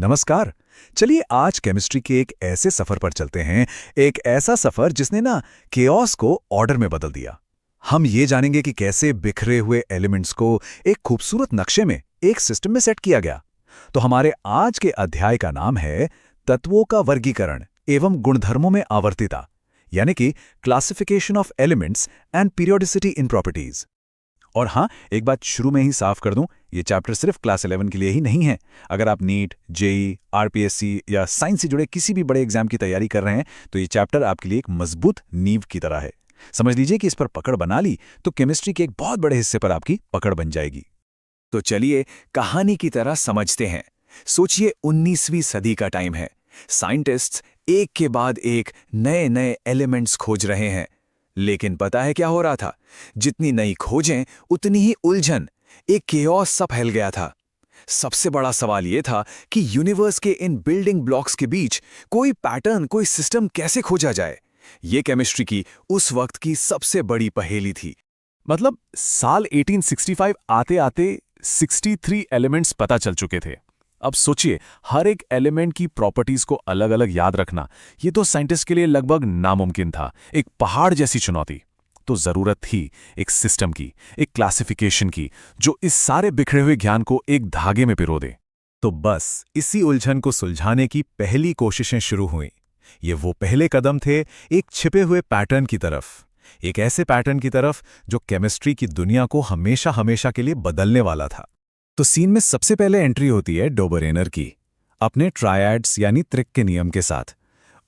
नमस्कार। चलिए आज केमिस्ट्री के एक ऐसे सफर पर चलते हैं, एक ऐसा सफर जिसने ना केओस को ऑर्डर में बदल दिया। हम ये जानेंगे कि कैसे बिखरे हुए एलिमेंट्स को एक खूबसूरत नक्शे में, एक सिस्टम में सेट किया गया। तो हमारे आज के अध्याय का नाम है तत्वों का वर्गीकरण एवं गुणधर्मों में आवर्तिता, यानी कि classification of elements and periodicity in properties. और हाँ, एक बात शुरू में ही साफ कर दूं, ये चैप्टर सिर्फ क्लास 11 के लिए ही नहीं है। अगर आप नीट, जेई, आरपीएससी या साइंस से जुड़े किसी भी बड़े एग्जाम की तैयारी कर रहे हैं तो ये चैप्टर आपके लिए एक मजबूत नींव की तरह है। समझ लीजिए कि इस पर पकड़ बना ली तो केमिस्ट्री के एक बहुत बड़े हिस्से पर आपकी पकड़ बन जाएगी। तो चलिए कहानी की तरह समझते हैं। सोचिए 19वीं सदी का टाइम है। साइंटिस्ट्स एक के बाद एक नए नए एलिमेंट्स खोज रहे हैं। लेकिन पता है क्या हो रहा था? जितनी नई खोजें उतनी ही उलझन, एक केओस सा फैल गया था। सबसे बड़ा सवाल यह था कि यूनिवर्स के इन बिल्डिंग ब्लॉक्स के बीच कोई पैटर्न, कोई सिस्टम कैसे खोजा जाए। यह केमिस्ट्री की उस वक्त की सबसे बड़ी पहेली थी। मतलब साल 1865 आते आते 63 एलिमेंट्स पता चल चुके थे। अब सोचिए, हर एक एलिमेंट की प्रॉपर्टीज को अलग अलग याद रखना, ये तो साइंटिस्ट के लिए लगभग नामुमकिन था। एक पहाड़ जैसी चुनौती। तो जरूरत थी एक सिस्टम की, एक क्लासिफिकेशन की, जो इस सारे बिखरे हुए ज्ञान को एक धागे में पिरो दे। तो बस इसी उलझन को सुलझाने की पहली कोशिशें शुरू हुईं। ये वो पहले कदम थे एक छिपे हुए पैटर्न की तरफ, एक ऐसे पैटर्न की तरफ जो केमिस्ट्री की दुनिया को हमेशा हमेशा के लिए बदलने वाला था। तो सीन में सबसे पहले एंट्री होती है डोबरेनर की, अपने ट्रायड्स यानी त्रिक के नियम के साथ।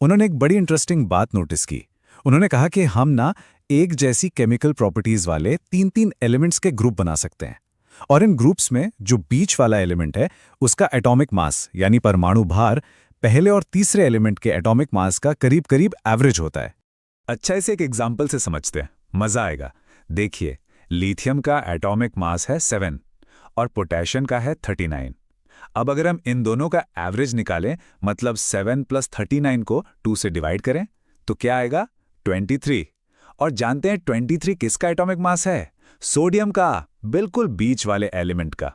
उन्होंने एक बड़ी इंटरेस्टिंग बात नोटिस की। उन्होंने कहा कि हम ना एक जैसी केमिकल प्रॉपर्टीज वाले 3-3 एलिमेंट्स के ग्रुप बना सकते हैं, और इन ग्रुप्स में जो बीच वाला एलिमेंट है उसका एटॉमिक मास यानी परमाणु भार पहले और तीसरे एलिमेंट के एटॉमिक मास का करीब करीब एवरेज होता है। अच्छा, इसे एक एग्जाम्पल से समझते हैं, मजा आएगा। देखिए, लिथियम का एटॉमिक मास है 7 और पोटेशियम का है 39। अब अगर हम इन दोनों का एवरेज निकालें, मतलब 7 + 39 को 2 से डिवाइड करें, तो क्या आएगा? 23। और जानते हैं 23 किसका एटॉमिक मास है? सोडियम का, बिल्कुल बीच वाले एलिमेंट का।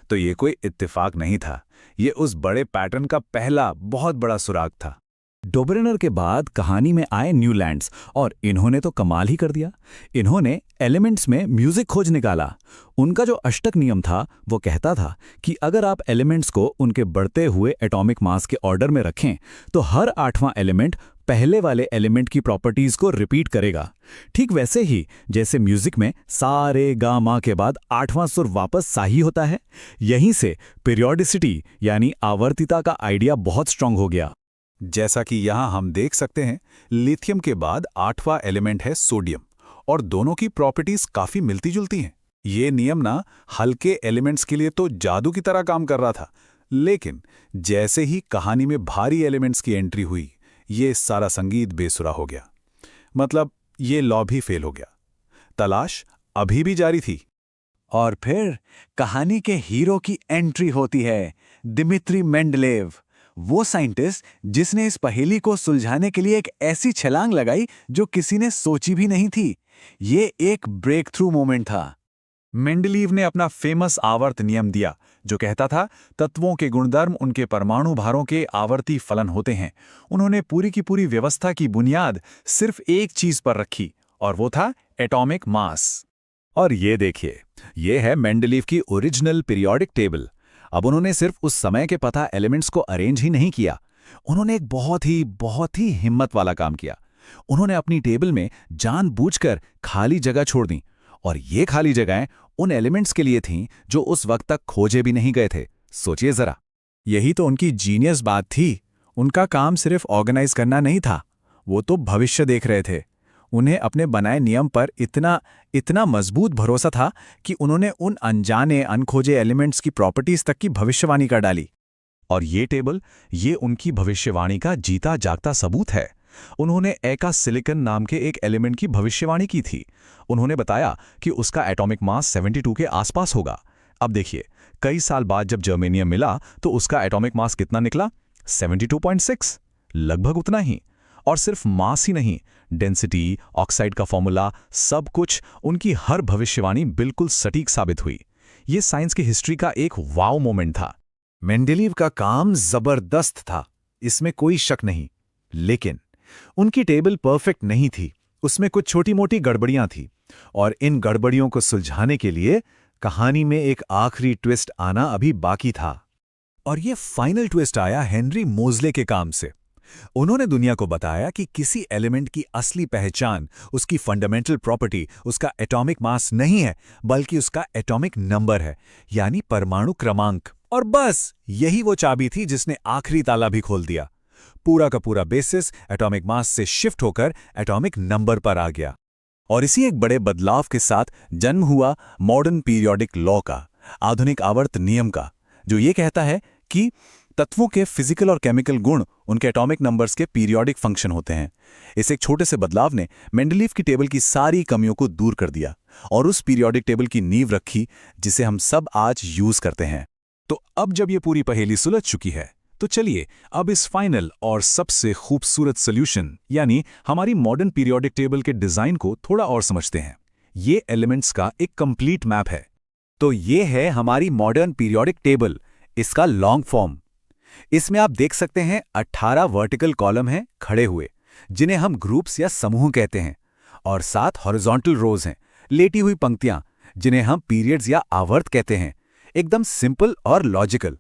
तो ये कोई इत्तेफाक नहीं था, ये उस बड़े पैटर्न का पहला बहुत बड़ा सुराग था। डोबरेनर के बाद कहानी में आए न्यूलैंड्स, और इन्होंने तो कमाल ही कर दिया। इन्होंने एलिमेंट्स में म्यूजिक खोज निकाला। उनका जो अष्टक नियम था वो कहता था कि अगर आप एलिमेंट्स को उनके बढ़ते हुए एटॉमिक मास के ऑर्डर में रखें तो हर 8वां एलिमेंट पहले वाले एलिमेंट की प्रॉपर्टीज को रिपीट करेगा। ठीक वैसे ही जैसे म्यूजिक में सा रे गा मा के बाद 8वां सुर वापस सा ही होता है। यहीं से पीरियोडिसिटी यानी आवर्तिता का आइडिया बहुत स्ट्रांग हो गया। जैसा कि यहां हम देख सकते हैं, लिथियम के बाद 8वां एलिमेंट है सोडियम, और दोनों की प्रॉपर्टीज काफी मिलती जुलती हैं। ये नियम ना हल्के एलिमेंट्स के लिए तो जादू की तरह काम कर रहा था, लेकिन जैसे ही कहानी में भारी एलिमेंट्स की एंट्री हुई, ये सारा संगीत बेसुरा हो गया। मतलब ये लॉ भी फेल हो गया। तलाश अभी भी जारी थी। और फिर कहानी के हीरो की एंट्री होती है, दिमित्री मेंडलेव, वो साइंटिस्ट जिसने इस पहेली को सुलझाने के लिए एक ऐसी छलांग लगाई जो किसी ने सोची भी नहीं थी। ये एक ब्रेक थ्रू मोमेंट था। मेंडलीव ने अपना फेमस आवर्त नियम दिया, जो कहता था तत्वों के गुणधर्म उनके परमाणु भारों के आवर्ती फलन होते हैं। उन्होंने पूरी की पूरी व्यवस्था की बुनियाद सिर्फ एक चीज पर रखी, और वो था एटॉमिक मास। और ये देखिए, ये है मेंडलीव की ओरिजिनल पीरियोडिक टेबल। अब उन्होंने सिर्फ उस समय के पता एलिमेंट्स को अरेंज ही नहीं किया, उन्होंने एक बहुत ही हिम्मत वाला काम किया। उन्होंने अपनी टेबल में जानबूझकर खाली जगह छोड़ दी, और ये खाली जगहें उन एलिमेंट्स के लिए थीं जो उस वक्त तक खोजे भी नहीं गए थे। सोचिए जरा, यही तो उनकी जीनियस बात थी। उनका काम सिर्फ ऑर्गेनाइज करना नहीं था, वो तो भविष्य देख रहे थे। उन्हें अपने बनाए नियम पर इतना मजबूत भरोसा था कि उन्होंने उन अनजाने अनखोजे एलिमेंट्स की प्रॉपर्टीज तक की भविष्यवाणी कर डाली। और ये टेबल, ये उनकी भविष्यवाणी का जीता जागता सबूत है। उन्होंने एका सिलिकन नाम के एक एलिमेंट की भविष्यवाणी की थी। उन्होंने बताया कि उसका एटॉमिक मास 72 के आसपास होगा। अब देखिए, कई साल बाद जब जर्मेनियम मिला तो उसका एटॉमिक मास कितना निकला? 72.6, लगभग उतना ही। और सिर्फ मास ही नहीं, डेंसिटी, ऑक्साइड का फॉर्मूला, सब कुछ, उनकी हर भविष्यवाणी बिल्कुल सटीक साबित हुई। ये साइंस की हिस्ट्री का एक वाव मोमेंट था। मेंडेलीव का काम जबरदस्त था, इसमें कोई शक नहीं। लेकिन उनकी टेबल परफेक्ट नहीं थी, उसमें कुछ छोटी-मोटी गड़बड़ियां थी, और इन गड़बड़ियों को सुलझाने के लिए कहानी में एक आखिरी ट्विस्ट आना अभी बाकी था। और ये फाइनल ट्विस्ट आया हेनरी मोज़ले के काम से। उन्होंने दुनिया को बताया कि किसी एलिमेंट की असली पहचान उसकी फंडामेंटल प्रॉपर्टी, उसका एटॉमिक मास नहीं है, बल्कि उसका एटॉमिक नंबर है, यानी परमाणु क्रमांक। और बस यही वो चाबी थी जिसने आखिरी ताला भी खोल दिया। पूरा का पूरा बेसिस एटॉमिक मास से शिफ्ट होकर एटॉमिक नंबर पर आ गया। और इसी एक बड़े बदलाव के साथ जन्म हुआ मॉडर्न पीरियोडिक लॉ का, आधुनिक आवर्त नियम का, जो ये कहता है कि तत्वों के फिजिकल और केमिकल गुण उनके एटॉमिक नंबर्स के पीरियोडिक फंक्शन होते हैं। इस एक छोटे से बदलाव ने मेंडलीव की टेबल की सारी कमियों को दूर कर दिया और उस पीरियोडिक टेबल की नींव रखी जिसे हम सब आज यूज करते हैं। तो अब जब ये पूरी पहेली सुलझ चुकी है, तो चलिए अब इस फाइनल और सबसे खूबसूरत सॉल्यूशन यानी हमारी मॉडर्न पीरियोडिक टेबल के डिजाइन को थोड़ा और समझते हैं। ये एलिमेंट्स का एक कंप्लीट मैप है। तो ये है हमारी मॉडर्न पीरियोडिक टेबल, इसका लॉन्ग फॉर्म। इसमें आप देख सकते हैं 18 वर्टिकल कॉलम हैं खड़े हुए, जिन्हें हम ग्रुप्स या समूह कहते हैं, और 7 हॉरिजॉन्टल रोज हैं, लेटी हुई पंक्तियां, जिन्हें हम पीरियड्स या आवर्त कहते हैं। एकदम सिंपल और लॉजिकल।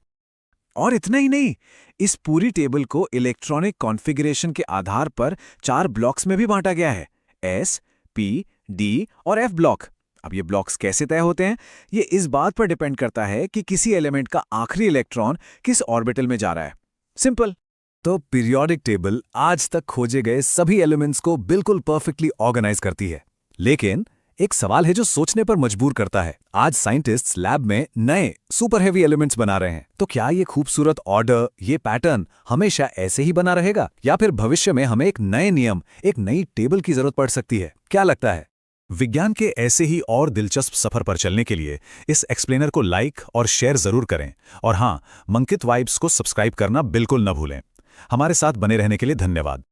और इतना ही नहीं, इस पूरी टेबल को इलेक्ट्रॉनिक कॉन्फ़िगरेशन के आधार पर 4 ब्लॉक्स में भी बांटा गया है, S, P, D और F ब्लॉक। अब ये ब्लॉक्स कैसे तय होते हैं, ये इस बात पर डिपेंड करता है कि किसी एलिमेंट का आखिरी इलेक्ट्रॉन किस ऑर्बिटल में जा रहा है। सिंपल। तो पीरियोडिक टेबल आज तक खोजे गए सभी एलिमेंट्स को बिल्कुल परफेक्टली ऑर्गेनाइज करती है। लेकिन एक सवाल है जो सोचने पर मजबूर करता है। आज साइंटिस्ट्स लैब में नए सुपर हेवी एलिमेंट्स बना रहे हैं। तो क्या ये खूबसूरत ऑर्डर, ये पैटर्न हमेशा ऐसे ही बना रहेगा, या फिर भविष्य में हमें एक नए नियम, एक नई टेबल की जरूरत पड़ सकती है? क्या लगता है? विज्ञान के ऐसे ही और दिलचस्प सफर पर चलने के लिए इस एक्सप्लेनर को लाइक और शेयर जरूर करें। और हाँ, मंकित वाइब्स को सब्सक्राइब करना बिल्कुल न भूलें। हमारे साथ बने रहने के लिए धन्यवाद।